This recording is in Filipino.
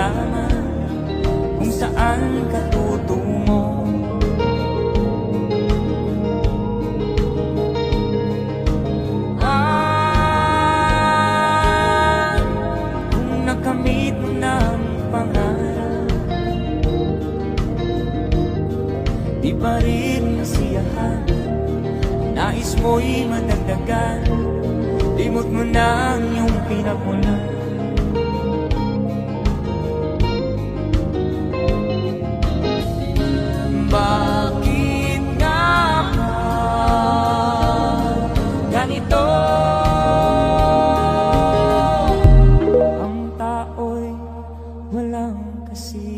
malaman kung saan ka tutungo. Kung nakamit mo ng pangarap, di pa rin masiyahan, nais mo'y madagdagan, limot mo na ang iyong pinagmulan. Bakit nga ba ganito? Ang tao'y walang kasi